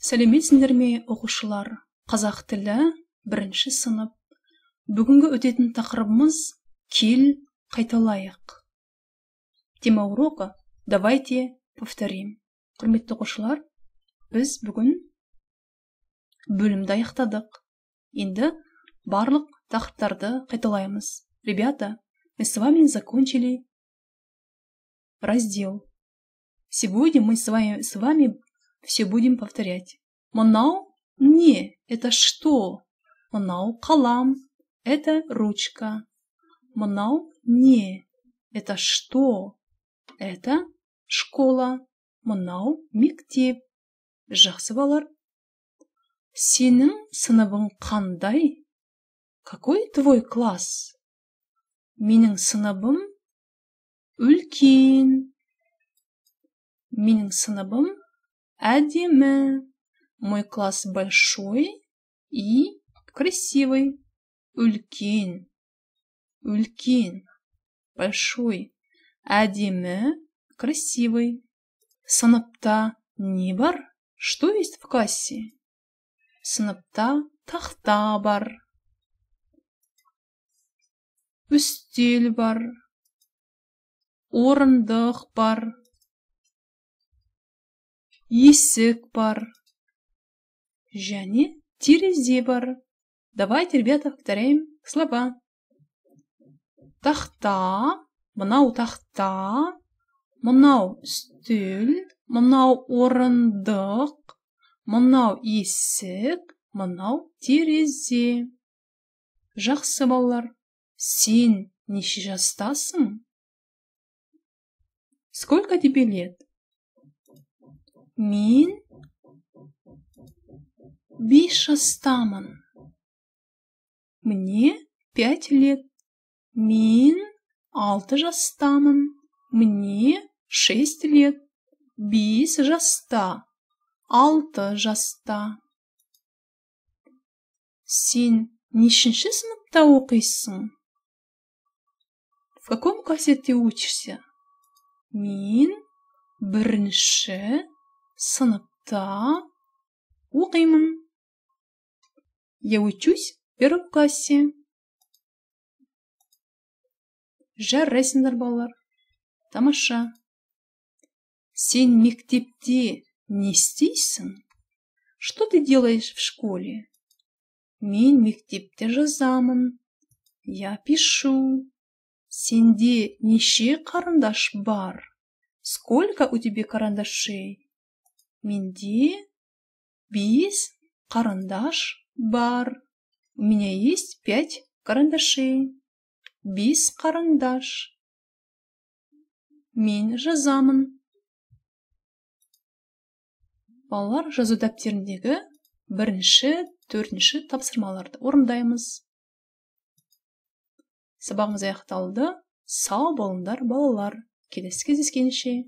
Сәлеметсіңдер ме, оқушылар? Қазақ тілі 1-ші сынып. Бүгінгі өтетін тақырыбымыз кел қайталайық. Тема урока давайте повторим. Құрметті оқушылар, біз бүгін бөлімді аяқтадық. Енді барлық тақырыптарды қайталаймыз. Ребята, мы с вами закончили раздел. Сегодня мы с вами все будем повторять. Мынау не, это что? Мынау қалам, это ручка. Мынау не, это что? Это школа. Мынау мектеп. Жақсы балалар. Сенің сыныбың қандай? Какой твой класс? Менің сыныбым үлкен. Менің сыныбым әдемі. Мой класс большой и красивый. Үлкен. Үлкен. Большой. Әдемі. Красивый. Сыныпта не бар? Что есть в классе? Сыныпта тақта бар. Үстел бар. Орындық бар. Есік бар. Және терезе бар. Давайте, ребята, повторяем слова. Тақта, мынау тақта, мынау үстел, мынау орындық, мынау есік, мынау терезе. Жақсы балалар, сен неше жастасың? Сколько тебе лет? Мен 5 жастамын. Мне 5 лет. Мен 6 жастамын. Мне 6 лет. 5 жаста. 6 жаста. Сен нешінші сыныпта оқисың? В каком классе ты учишься? Мен 1-ші сыныпта оқимын. Я учусь в 1 классе. Жарайсыңдар балалар. Тамаша. Сен мектепте не істейсің? Что ты делаешь в школе? Мен мектепте жазамын. Я пишу. Сенде неше қарындаш бар? Сколько у тебя карандашей? Менде 5 карандаш бар. У меня есть 5 карандашей. 5 карандаш. Мен жазамын. Балалар, жазу дәптеріндегі 1-ші, 4-ші тапсырмаларды орындаймыз. Сабағымыз аяқталды. Сау болыңдар балалар. Келесі кездескенше.